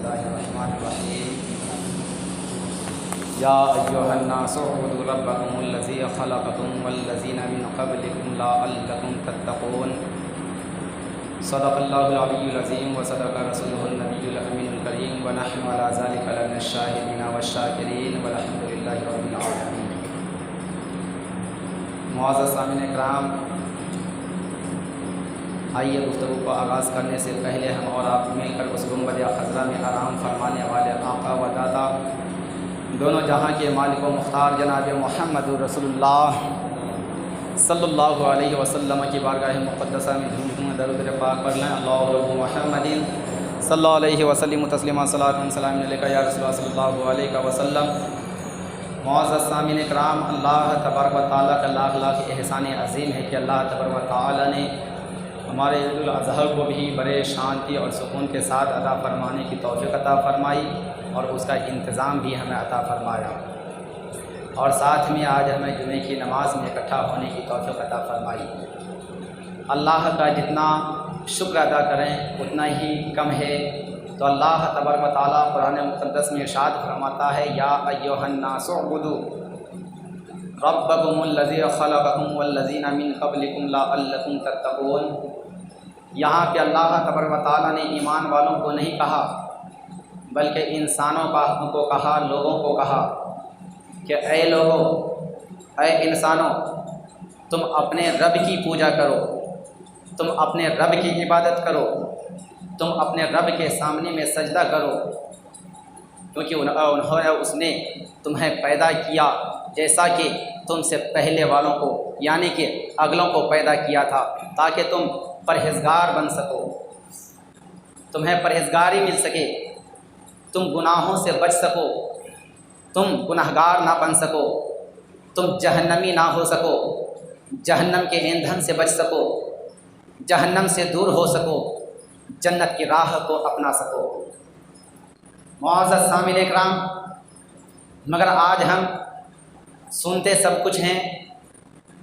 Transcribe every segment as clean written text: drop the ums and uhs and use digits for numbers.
बिस्मिल्लाहिर्रहमानिर्रहीम। या अय्युहन्नासु उ'बुदू रब्बकुमुल्लज़ी खलक़कुम वल्लज़ीना मिन क़ब्लिकुम लअल्लकुम तत्तक़ून। सदक़ल्लाहुल अलिय्युल अज़ीम व सदक़ रसूलुहुन नबिय्युल अमीनुल करीम व नहनु अला ज़ालिका लमिनश शाहिदीन वश्शाकिरीन वल्हम्दुलिल्लाहि रब्बिल आलमीन। मुअज़्ज़ज़ सामिन इकराम, आइए गुफ्तगू को आगाज़ करने से पहले हम और आप मिलकर उस गुंबद ख़ज़रा में आराम फरमाने वाले आका व दाता दोनों जहाँ के मालिक व मुख्तार जनाब मुहम्मद रसूलुल्लाह सल्लल्लाहु अलैहि वसल्लम की बारगाह मुक़द्दसा में झूम दरूद पाक पढ़ लें। अल्लाहुम्मा मुहम्मदिन सल्लल्लाहु अलैहि वसल्लम तस्लीमा सलातुन सलाम अलैका या रसूलल्लाह सल्लल्लाहु अलैहि वसल्लम। मुअज़्ज़ज़ सामिन इकराम, अल्लाह तबारक व तआला का लाख लाख एहसान अज़ीम है कि अल्लाह तबारक व तआला ने हमारे ईद उल अज़हा को भी बड़े शांति और सुकून के साथ अदा फरमाने की तौफ़ीक़ अता फ़रमाई और उसका इंतज़ाम भी हमें अता फ़रमाया, और साथ में आज हमें जुमे की नमाज़ में इकट्ठा होने की तौफ़ीक़ अता फ़रमाई। अल्लाह का जितना शुक्र अदा करें उतना ही कम है। तो अल्लाह तबारक व तआला कुरान मुक़द्दस में इरशाद फरमाता है, या अय्युहन्नासु उ'बुदू रब्बकुमुल्लज़ी खलक़कुम वल्लज़ीना मिन क़ब्लिकुम लअल्लकुम तत्तक़ून। यहाँ पे अल्लाह तबारक व तआला ने ईमान वालों को नहीं कहा बल्कि इंसानों को कहा, लोगों को कहा कि ऐ लोगों, ऐ इंसानों, तुम अपने रब की पूजा करो, तुम अपने रब की इबादत करो, तुम अपने रब के सामने में सजदा करो, क्योंकि उसने तुम्हें पैदा किया जैसा कि तुमसे पहले वालों को यानी कि अगलों को पैदा किया था, ताकि तुम परहेज़गार बन सको, तुम्हें परहेज़गारी मिल सके, तुम गुनाहों से बच सको, तुम गुनहगार ना बन सको, तुम जहन्नमी ना हो सको, जहन्नम के ईंधन से बच सको, जहन्नम से दूर हो सको, जन्नत की राह को अपना सको। मुअज़्ज़ज़ सामिन इकराम, मगर आज हम सुनते सब कुछ हैं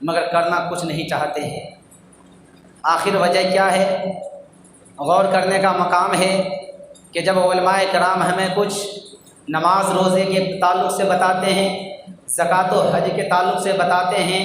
मगर करना कुछ नहीं चाहते हैं। आखिर वजह क्या है? गौर करने का मकाम है कि जब उलमाए कराम हमें कुछ नमाज रोज़े के ताल्लुक़ से बताते हैं, ज़कात व हज के ताल्लुक़ से बताते हैं,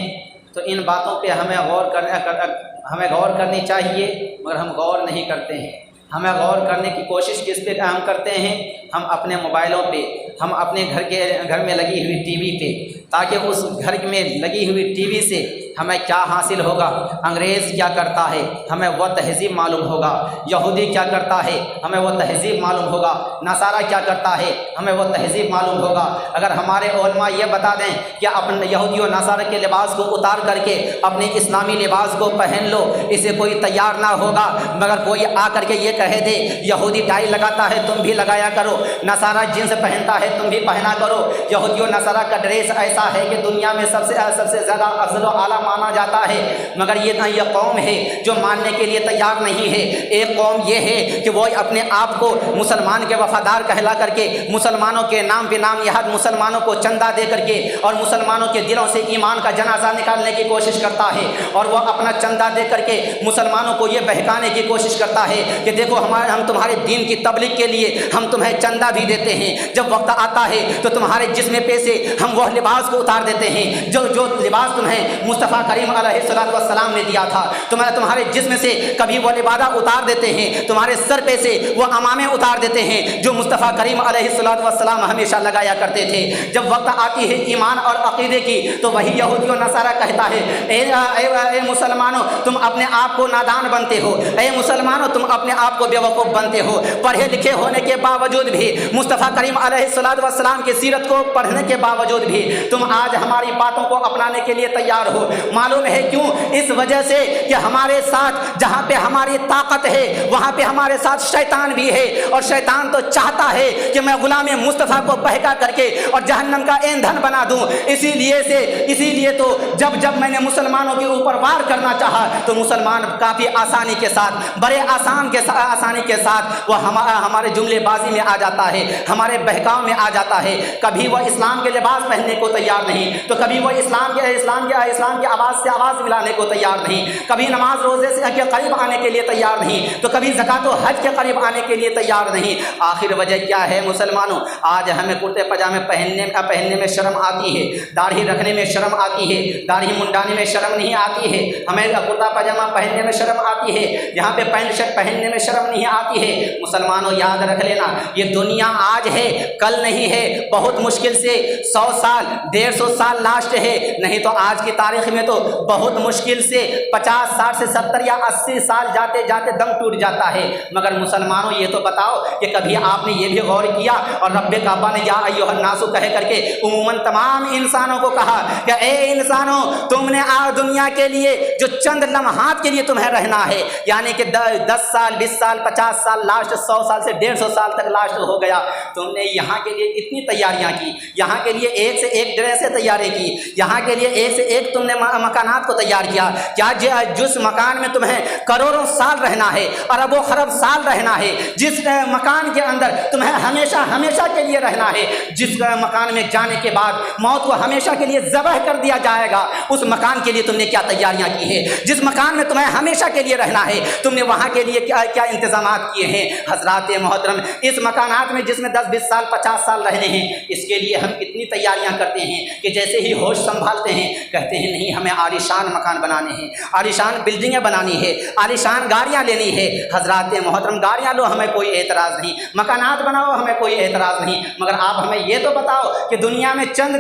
तो इन बातों पे हमें गौर करनी चाहिए, मगर हम गौर नहीं करते हैं। हमें गौर करने की कोशिश किस पे हम करते हैं? हम अपने मोबाइलों पे, हम अपने घर में लगी हुई टीवी पे, ताकि उस घर में लगी हुई टीवी से हमें क्या हासिल होगा, अंग्रेज़ क्या करता है हमें वह तहज़ीब मालूम होगा, यहूदी क्या करता है हमें वह तहज़ीब मालूम होगा, नसारा क्या करता है हमें वह तहज़ीब मालूम होगा। अगर हमारे उलमा ये बता दें कि अपने यहूदी और नसारा के लिबास को उतार करके अपने इस्लामी लिबास को पहन लो, इसे कोई तैयार ना होगा। मगर कोई आ करके ये कहे दे, यहूदी टाई लगाता है तुम भी लगाया करो, नसारा जीन्स पहनता है तुम भी पहना करो, यहूदी और नसारा का ड्रेस ऐसा है कि दुनिया में सबसे ज़्यादा अफजल व आला माना जाता है, मगर ये कौम है जो मानने के लिए तैयार नहीं है। एक कौम ये है कि वो अपने आप को मुसलमान के वफादार कहला करके मुसलमानों के नाम पे नाम याद मुसलमानों को चंदा दे करके और मुसलमानों के दिलों से ईमान का जनाजा निकालने की कोशिश करता है, और वह अपना चंदा दे करके मुसलमानों को ये बहकाने की कोशिश करता है कि देखो हम तुम्हारे दीन की तबलीग के लिए हम तुम्हें चंदा भी देते हैं, जब वक्त आता है तो तुम्हारे जिस्म पे से हम वह लिबास को उतार देते हैं जो लिबास तुम्हें मुस्तफ़ा करीम अलैहिस्सलाम ने दिया था, तुम्हारे जिस्म से कभी वो लिबादा उतार देते हैं, तुम्हारे सर पे से वो अमामे उतार देते हैं जो मुस्तफ़ा करीम अलैहिस्सलाम हमेशा लगाया करते थे। जब वक्त आती है ईमान और अक़ीदे की तो वही यहूदी और नसारा कहता है, ए मुसलमानों तुम अपने आप को नादान बनते हो, ए मुसलमानों तुम अपने आप को बेवकूफ़ बनते हो, पढ़े लिखे होने के बावजूद भी मुस्तफ़ा करीम अलैहिस्सलाम की सीरत को पढ़ने के बावजूद भी तुम आज हमारी बातों को अपनाने के लिए तैयार हो। मालूम है क्यों? इस वजह से कि हमारे साथ जहाँ पे हमारी ताकत है वहाँ पे हमारे साथ शैतान भी है, और शैतान तो चाहता है कि मैं गुलाम मुस्तफ़ा को बहका करके और जहन्नम का ईंधन बना दूँ। इसीलिए तो जब मैंने मुसलमानों के ऊपर वार करना चाहा तो मुसलमान काफ़ी आसानी के साथ, बड़े आसानी के साथ वो हमारे जुमलेबाजी में आ जाता है, हमारे बहकाव में आ जाता है। कभी वह इस्लाम के लिबास पहनने को तैयार नहीं, तो कभी वो इस्लाम की आवाज़ से आवाज़ मिलाने को तैयार नहीं, कभी नमाज रोज़े से के करीब आने के लिए तैयार नहीं, तो कभी ज़कात व हज के करीब आने के लिए तैयार नहीं। आखिर वजह क्या है मुसलमानों? आज हमें कुर्ते पजामे पहनने में शर्म आती है, दाढ़ी रखने में शर्म आती है, दाढ़ी मुंडाने में शर्म नहीं आती है, हमें कुर्ता पजामा पहनने में शर्म आती है, यहाँ पे पैंट शर्ट पहनने में शर्म नहीं आती है। मुसलमानों याद रख लेना, ये दुनिया आज है कल नहीं है, बहुत मुश्किल से 100 साल 150 साल लास्ट है, नहीं तो आज की तारीख में तो बहुत मुश्किल से 50 60 से 70 या 80 साल जाते जाते दम टूट जाता है। मगर मुसलमानों ये तो बताओ कि कभी आपने ये भी गौर किया, और रब्बे काबा ने या अय्युहन नासु कह करके उमूमन तमाम इंसानों को कहा कि ए इंसानों, तुमने दुनिया के लिए जो चंद लम्हात के लिए तुम्हें रहना है, यानी कि 10 साल 20 साल 50 साल लास्ट 100 साल से 150 साल तक लास्ट हो गया, तुमने यहाँ के लिए इतनी तैयारियाँ की, यहाँ के लिए एक से एक ड्रेसें तैयारी की, यहाँ के लिए एक से एक तुमने मकानात को तैयार किया। क्या जिस मकान में तुम्हें करोड़ों साल रहना है, अरबों खरब साल रहना है, जिस मकान के अंदर तुम्हें हमेशा हमेशा के लिए रहना है, जिस मकान में जाने के बाद मौत को हमेशा के लिए ज़बह कर दिया जाएगा, उस मकान के लिए तुमने क्या तैयारियां की है? जिस मकान में तुम्हें हमेशा के लिए रहना है, तुमने वहाँ के लिए क्या क्या इंतजामात किए हैं? हजरात मोहतरम, इस मकानात में जिसमें 10-20 साल 50 साल रहने हैं, इसके लिए हम कितनी तैयारियां करते हैं कि जैसे ही होश संभालते हैं कहते हैं नहीं, हमें आलीशान मकान बनाने हैं, आलीशान बिल्डिंगें बनानी है, आलीशान गाड़ियाँ लेनी है। हजरात मोहतरम, गाड़ियाँ लो, हमें कोई एतराज़ नहीं, मकानात बनाओ, हमें कोई एतराज़ नहीं, मगर आप हमें ये तो बताओ कि दुनिया में चंद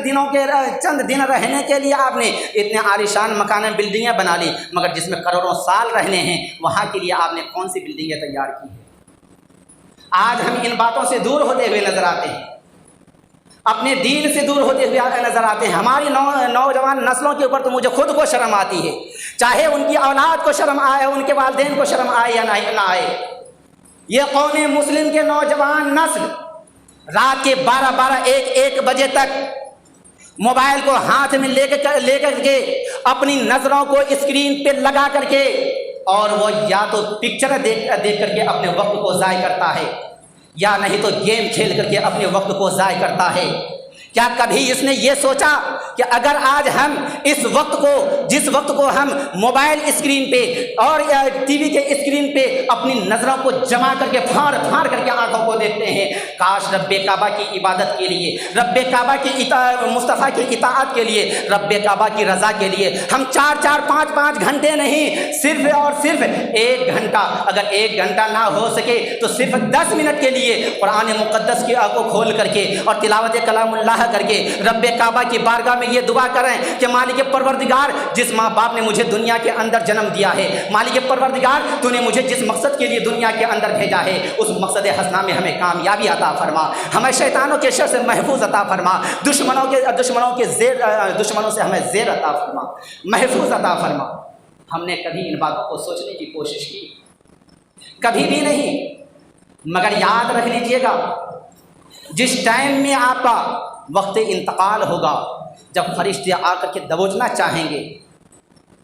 दिन रहने के लिए आपने इतने आलीशान मकान बिल्डिंगें बना ली, मगर जिसमें करोड़ों साल रहने हैं, वहाँ के लिए आपने कौन सी बिल्डिंगें तैयार की हैं? आज हम इन बातों से दूर होते हुए नजर आते हैं, अपने दीन से दूर होते हुए नजर आते हैं। हमारी नौजवान नस्लों के ऊपर तो मुझे खुद को शर्म आती है, चाहे उनकी औलाद को शर्म आए, उनके वालिदैन को शर्म आए या ना आए। ये कौम मुस्लिम के नौजवान नस्ल रात के 12-12 1-1 बजे तक मोबाइल को हाथ में लेकर के अपनी नज़रों को स्क्रीन पे लगा करके, और वो या तो पिक्चर देख करके अपने वक्त को ज़ाय करता है, या नहीं तो गेम खेल करके अपने वक्त को ज़ाय करता है। क्या कभी इसने ये सोचा कि अगर आज हम जिस वक्त को हम मोबाइल स्क्रीन पे और टीवी के स्क्रीन पे अपनी नज़रों को जमा करके फाड़ करके आंखों को देखते हैं, काश रब्बे काबा की इबादत के लिए, रब्बे काबा की मुस्तफ़ा की इताअत के लिए, रब्बे काबा की रज़ा के लिए हम 4-4 5-5 घंटे नहीं, सिर्फ और सिर्फ 1 घंटा, अगर 1 घंटा ना हो सके तो सिर्फ 10 मिनट के लिए कुरान मुक़द्दस की को खोल करके और तिलावत कलामुल्लाह करके रब्बे काबा की बारगाह में ये दुआ करें कि मालिक परवरदिगार, जिस माँ बाप ने मुझे दुनिया के अंदर जन्म दिया है, मालिक परवरदिगार तूने मुझे जिस मकसद के लिए दुनिया के अंदर भेजा है, उस मकसद हसना में हमें कामयाबी अता फरमा, हमें शैतानों के शर से महफूज अता फरमा, दुश्मनों से हमें ज़ेर अता फरमा, महफूज अता फरमा। हमने कभी इन बातों को सोचने की कोशिश की? कभी भी नहीं। मगर याद रख लीजिएगा, जिस टाइम में आपका वक्त इंतकाल होगा, जब फरिश्ते आकर के दबोचना चाहेंगे,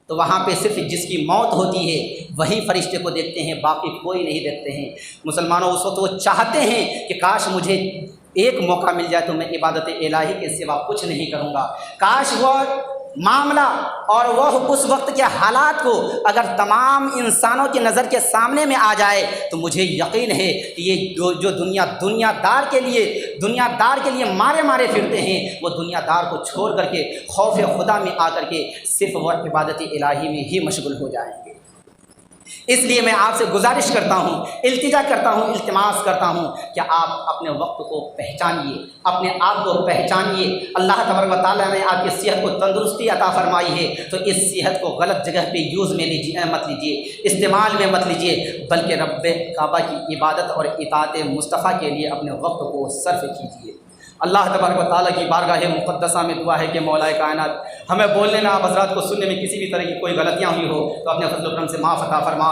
तो वहाँ पे सिर्फ जिसकी मौत होती है वही फरिश्ते को देखते हैं, बाकी कोई नहीं देखते हैं। मुसलमानों उस वक्त वो चाहते हैं कि काश मुझे एक मौका मिल जाए तो मैं इबादत इलाही के सिवा कुछ नहीं करूँगा। काश वह मामला और वह उस वक्त के हालात को अगर तमाम इंसानों की नज़र के सामने में आ जाए तो मुझे यकीन है कि ये जो दुनियादार के लिए मारे फिरते हैं, वो दुनियादार को छोड़ करके खौफ खुदा में आकर के सिर्फ वह इबादत इलाही में ही मशगूल हो जाएंगे। इसलिए मैं आपसे गुजारिश करता हूँ, इल्तिजा करता हूँ, इल्तिमास करता हूँ कि आप अपने वक्त को पहचानिए, अपने आप को पहचानिए। अल्लाह तबारक व तआला ने आपकी सेहत को तंदुरुस्ती अता फरमाई है, तो इस सेहत को गलत जगह पे यूज़ में मत लीजिए, इस्तेमाल में मत लीजिए, बल्कि रब्बे काबा की इबादत और इताअत मुस्तफ़ा के लिए अपने वक्त को सर्फ कीजिए। अल्लाह तबारक व तआला की बारगाह मुक़द्दसा में दुआ है कि मौलाए कायनात हमें बोलने में, आप हज़रात को सुनने में किसी भी तरह की कोई गलतियाँ हुई हो तो अपने फज़ल व करम से माफ़ अता फरमा।